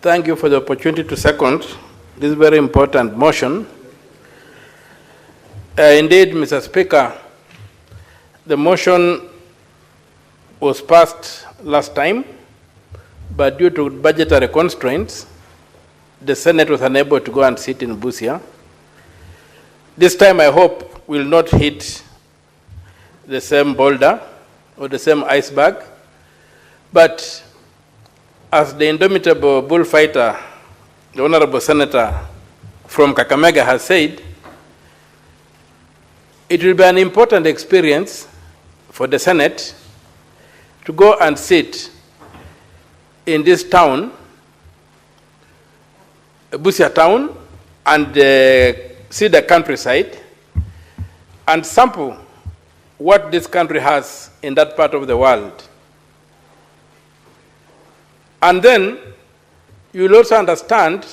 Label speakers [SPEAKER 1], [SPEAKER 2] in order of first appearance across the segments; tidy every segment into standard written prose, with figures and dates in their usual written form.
[SPEAKER 1] Thank you for the opportunity to second this very important motion. Indeed, Mr. Speaker, the motion was passed last time, but due to budgetary constraints, the Senate was unable to go and sit in Busia. This time, I hope we'll not hit the same boulder or the same iceberg, but as the indomitable bullfighter, the Honorable Senator from Kakamega has said, it will be an important experience for the Senate to go and sit in this town, Busia town, and see the countryside and sample what this country has in that part of the world. And then you will also understand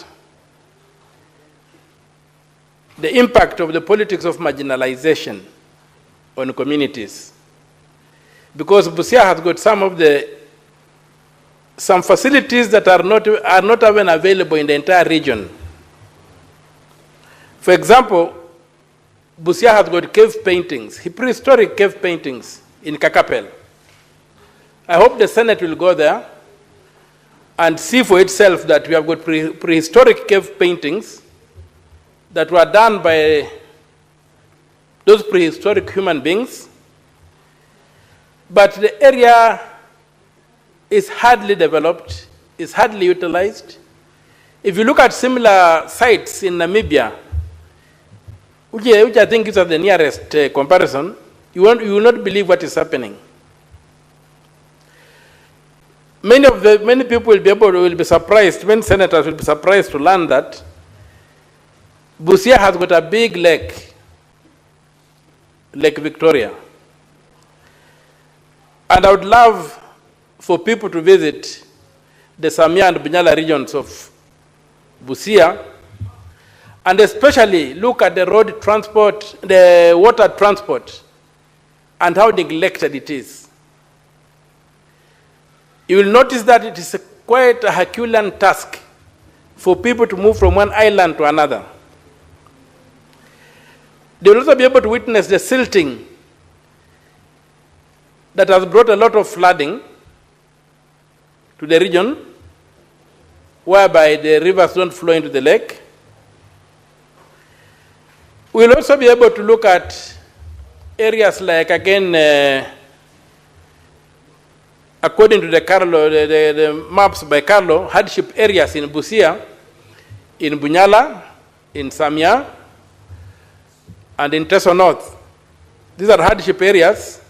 [SPEAKER 1] the impact of the politics of marginalization on communities. Because Busia has got some facilities that are not even available in the entire region. For example, Busia has got cave paintings, prehistoric cave paintings in Kakapel. I hope the Senate will go there and see for itself that we have got prehistoric cave paintings that were done by those prehistoric human beings, but the area is hardly developed, is hardly utilized. If you look at similar sites in Namibia, which I think is the nearest comparison, you will not believe what is happening. Many people will be surprised, many senators will be surprised to learn that Busia has got a big lake, Lake Victoria. And I would love for people to visit the Samia and Bunyala regions of Busia, and especially look at the road transport, the water transport, and how neglected it is. You will notice that it is quite a Herculean task for people to move from one island to another. They will also be able to witness the silting that has brought a lot of flooding to the region, whereby the rivers don't flow into the lake. We will also be able to look at areas like, again, according to the maps by Carlo, hardship areas in Busia, in Bunyala, in Samia, and in Teso North. These are hardship areas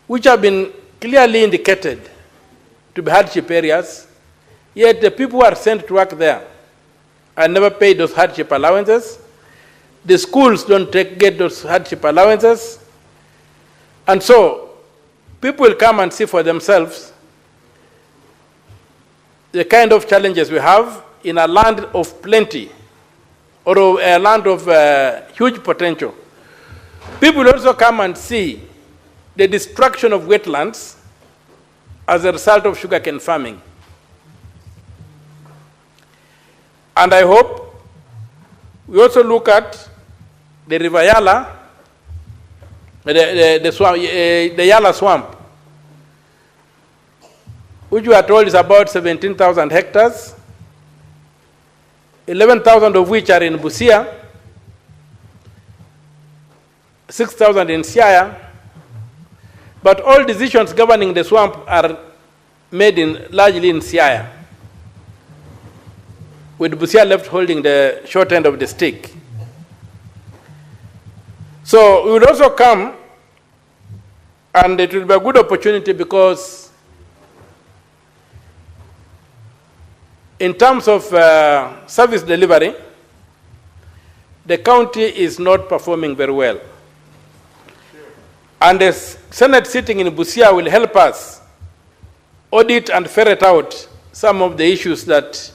[SPEAKER 1] which have been clearly indicated to be hardship areas, yet the people who are sent to work there are never paid those hardship allowances. The schools don't get those hardship allowances. And so people will come and see for themselves the kind of challenges we have in a land of plenty, or a land of huge potential. People will also come and see the destruction of wetlands as a result of sugarcane farming. And I hope we also look at the River Yala, the Yala swamp, which we are told is about 17,000 hectares, 11,000 of which are in Busia, 6,000 in Siaya, but all decisions governing the swamp are made largely in Siaya, with Busia left holding the short end of the stick. So we will also come, and it will be a good opportunity because in terms of service delivery, the county is not performing very well. And the Senate sitting in Busia will help us audit and ferret out some of the issues that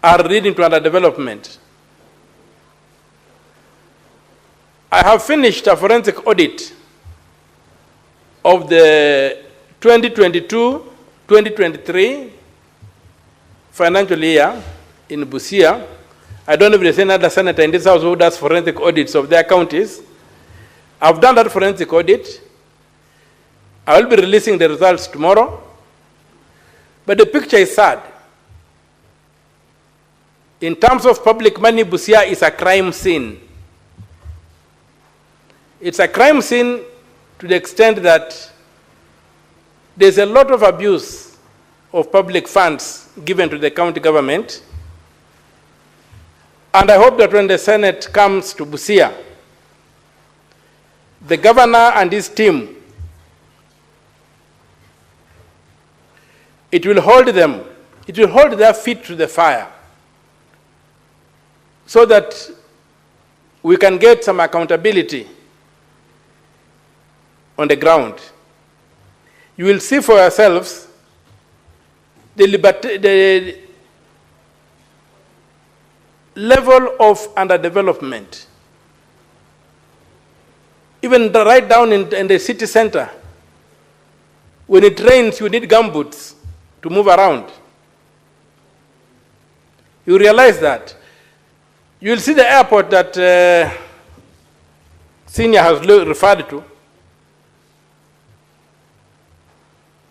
[SPEAKER 1] are leading to underdevelopment. I have finished a forensic audit of the 2022 2023 financial year in Busia. I don't know if there's any other senator in this house who does forensic audits of their counties. I've done that forensic audit. I will be releasing the results tomorrow. But the picture is sad. In terms of public money, Busia is a crime scene. It's a crime scene to the extent that there's a lot of abuse of public funds given to the county government. And I hope that when the Senate comes to Busia, the governor and his team, it will hold their feet to the fire so that we can get some accountability on the ground. You will see for yourselves the level of underdevelopment. Even right down in the city center, when it rains, you need gumboots to move around. You realize that. You will see the airport that Senior has referred to,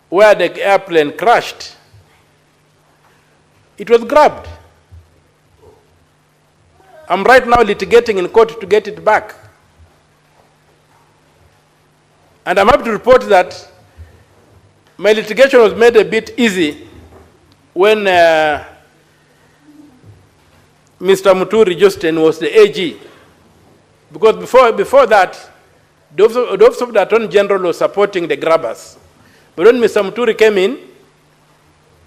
[SPEAKER 1] where the airplane crashed. It was grabbed. I'm right now litigating in court to get it back. And I'm happy to report that my litigation was made a bit easy when Mr. Muturi Justin was the AG. Because before that, the Office of the Attorney General was supporting the grabbers. But when Mr. Muturi came in,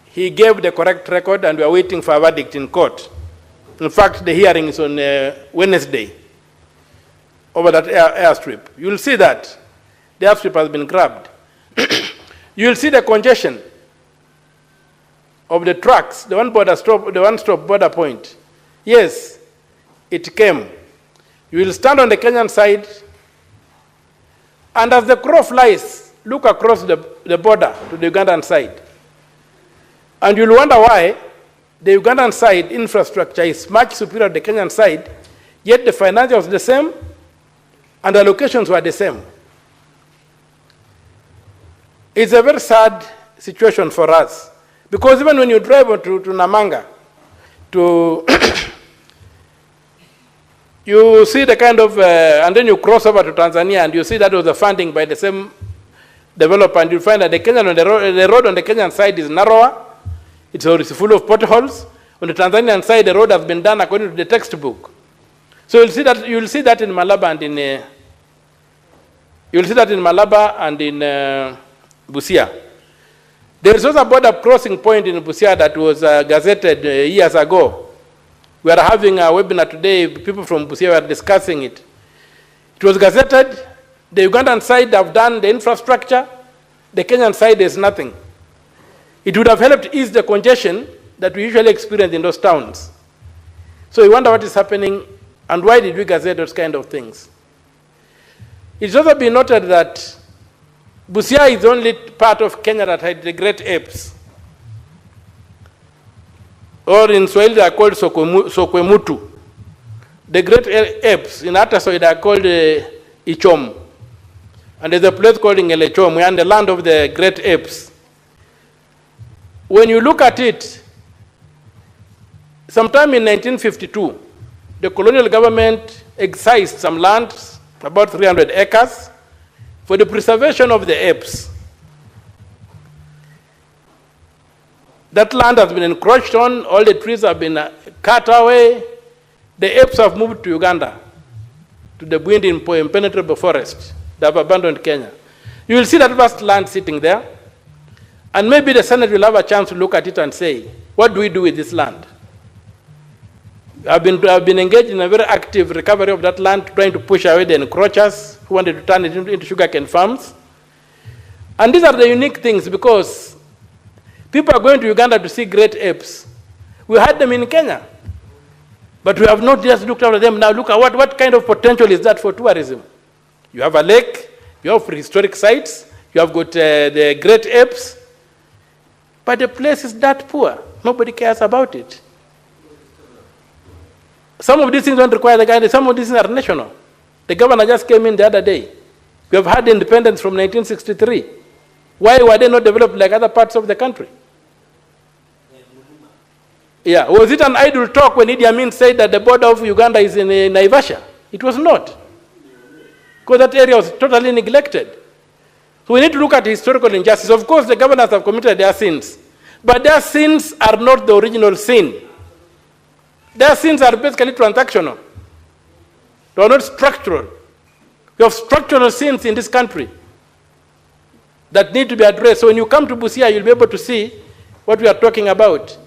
[SPEAKER 1] he gave the correct record and we are waiting for a verdict in court. In fact, the hearing is on Wednesday over that airstrip. You will see that the airstrip has been grabbed. You will see the congestion of the trucks, the one-stop border point. Yes, it came. You will stand on the Kenyan side, and as the crow flies, look across the border to the Ugandan side. And you'll wonder why the Ugandan side infrastructure is much superior to the Kenyan side, yet the financials are the same, and the locations were the same. It's a very sad situation for us, because even when you drive to Namanga, you see the kind of, and then you cross over to Tanzania, and you see that was the funding by the same developer, and you find that the road on the Kenyan side is narrower, it's full of potholes. On the Tanzanian side, the road has been done according to the textbook. So you'll see that in Malaba and in Busia. There is also a border crossing point in Busia that was gazetted years ago. We are having a webinar today. People from Busia were discussing it. It was gazetted. The Ugandan side have done the infrastructure. The Kenyan side is nothing. It would have helped ease the congestion that we usually experience in those towns. So you wonder what is happening and why did we gazette those kind of things. It's also been noted that Busia is the only part of Kenya that had the great apes. Or in Swahili they are called Sokwemutu. The great apes in Atasoy they are called Ichom. And there's a place called Ngelechom, we are in the land of the great apes. When you look at it, sometime in 1952, the colonial government excised some land, about 300 acres, for the preservation of the apes. That land has been encroached on, all the trees have been cut away. The apes have moved to Uganda, to the wind impenetrable forest. They have abandoned Kenya. You will see that vast land sitting there. And maybe the Senate will have a chance to look at it and say, what do we do with this land? I've been engaged in a very active recovery of that land, trying to push away the encroachers who wanted to turn it into sugarcane farms. And these are the unique things because people are going to Uganda to see great apes. We had them in Kenya, but we have not just looked after them. Now look at what kind of potential is that for tourism? You have a lake, you have prehistoric sites, you have got the great apes. But the place is that poor. Nobody cares about it. Some of these things don't require the guidance. Some of these things are national. The governor just came in the other day. We have had independence from 1963. Why were they not developed like other parts of the country? Yeah, was it an idle talk when Idi Amin said that the border of Uganda is in Naivasha? It was not. Because that area was totally neglected. So we need to look at historical injustice. Of course, the governors have committed their sins. But their sins are not the original sin. Their sins are basically transactional. They are not structural. We have structural sins in this country that need to be addressed. So when you come to Busia, you'll be able to see what we are talking about.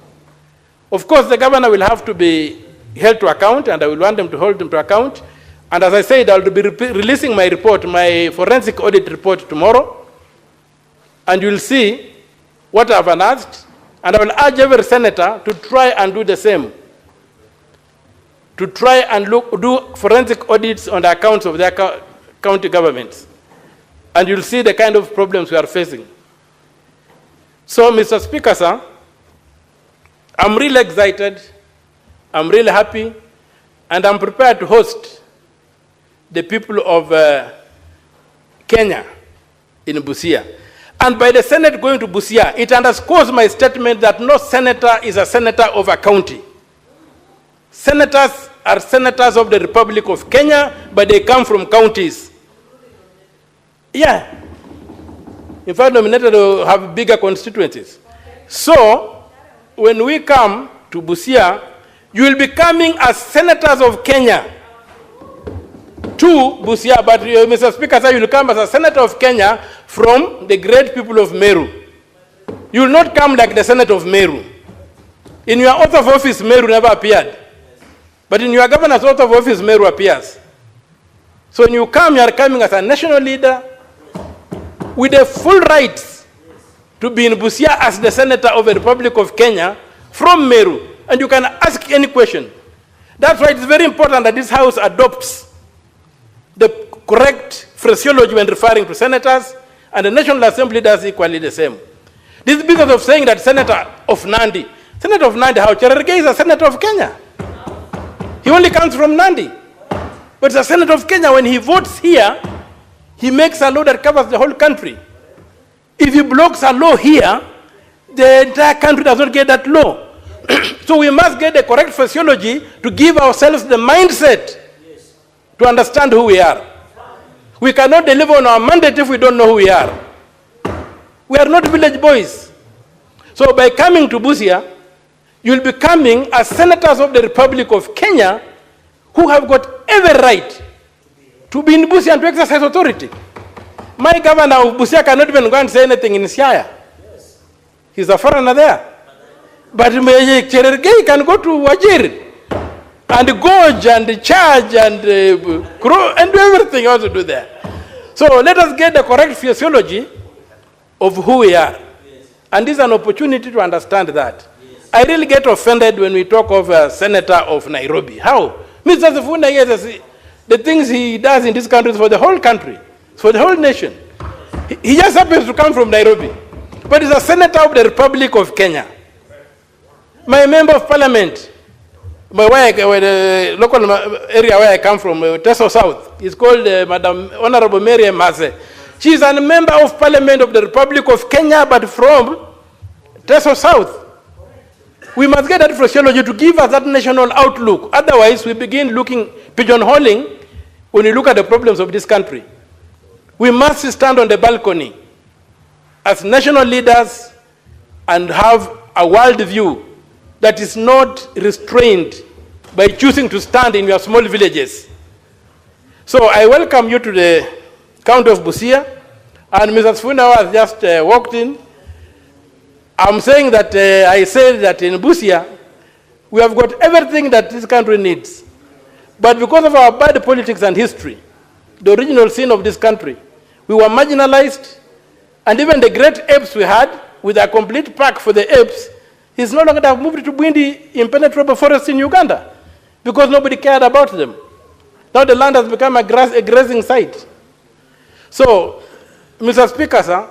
[SPEAKER 1] Of course, the governor will have to be held to account, and I will want them to hold him to account. And as I said, I will be releasing my report, my forensic audit report tomorrow. And you'll see what I've unearthed. And I will urge every senator to try and do the same. To try and do forensic audits on the accounts of their county governments. And you'll see the kind of problems we are facing. So, Mr. Speaker, sir, I'm really excited, I'm really happy, and I'm prepared to host the people of Kenya in Busia. And by the Senate going to Busia, it underscores my statement that no senator is a senator of a county. Senators are senators of the Republic of Kenya, but they come from counties. Yeah. In fact, nominated to have bigger constituencies. So, when we come to Busia, you will be coming as senators of Kenya to Busia, but Mr. Speaker, sir, you will come as a senator of Kenya from the great people of Meru. You will not come like the Senate of Meru. In your oath of office, Meru never appeared. But in your governor's oath of office, Meru appears. So when you come, you are coming as a national leader with the full rights to be in Busia as the senator of the Republic of Kenya from Meru. And you can ask any question. That's why it's very important that this House adopts the correct phraseology when referring to senators, and the National Assembly does equally the same. This business of saying that Senator of Nandi, how Cherargei is a senator of Kenya. He only comes from Nandi. But the senator of Kenya, when he votes here, he makes a law that covers the whole country. If he blocks a law here, the entire country does not get that law. So we must get the correct phraseology to give ourselves the mindset to understand who we are. We cannot deliver on our mandate if we don't know who we are. We are not village boys. So by coming to Busia, you'll be coming as senators of the Republic of Kenya who have got every right to be in Busia and to exercise authority. My governor of Busia cannot even go and say anything in Siaya. He's a foreigner there. But Cherargei can go to Wajir and Gorge and charge and do everything he wants to do there. So let us get the correct physiology of who we are. And this is an opportunity to understand that. I really get offended when we talk of a senator of Nairobi. How? Mr. Sifuna, yes, the things he does in this country is for the whole country. It's for the whole nation. He just happens to come from Nairobi. But he's a senator of the Republic of Kenya. My member of parliament, the local area where I come from, Teso South, is called Madam Honorable Mary Mase. She is a member of parliament of the Republic of Kenya, but from Teso South. We must get that phraseology to give us that national outlook. Otherwise, we begin looking, pigeonholing when we look at the problems of this country. We must stand on the balcony as national leaders and have a world view that is not restrained by choosing to stand in your small villages. So I welcome you to the county of Busia, and Mrs. Funa has just walked in. I'm saying that I said that in Busia, we have got everything that this country needs. But because of our bad politics and history, the original sin of this country, we were marginalized, and even the great apes we had, with a complete park for the apes, is no longer have moved to Bwindi impenetrable forest in Uganda because nobody cared about them. Now the land has become a grazing site. So, Mr. Speaker, sir,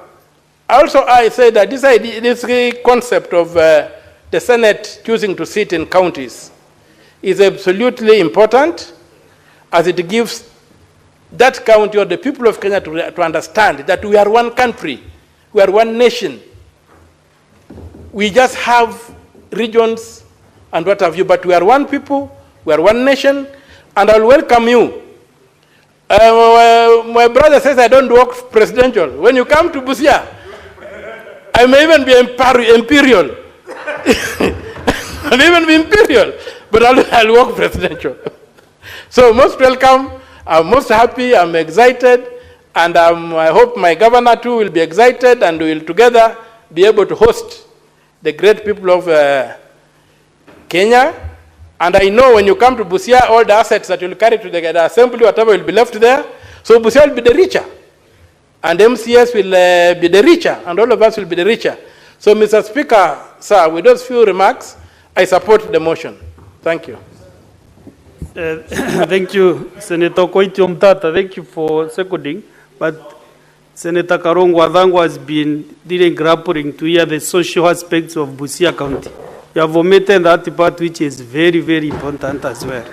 [SPEAKER 1] Also, I say that this idea, this concept of the Senate choosing to sit in counties is absolutely important, as it gives that county or the people of Kenya to understand that we are one country, we are one nation. We just have regions and what have you, but we are one people, we are one nation, and I'll welcome you. My brother says I don't work presidential. When you come to Busia, I may even be imperial. I may even be imperial, but I'll work presidential. So most welcome, I'm most happy, I'm excited, and I hope my governor too will be excited, and we will together be able to host the great people of Kenya. And I know when you come to Busia, all the assets that you'll carry to the assembly, whatever will be left there, so Busia will be the richer. And MCS will be the richer, and all of us will be the richer. So, Mr. Speaker, sir, with those few remarks, I support the motion. Thank you.
[SPEAKER 2] Thank you, Senator Okiya Omtatah. Thank you for seconding. But Senator Karongo Wadhango has been really grappling to hear the social aspects of Busia County. You have omitted that part, which is very, very important as well.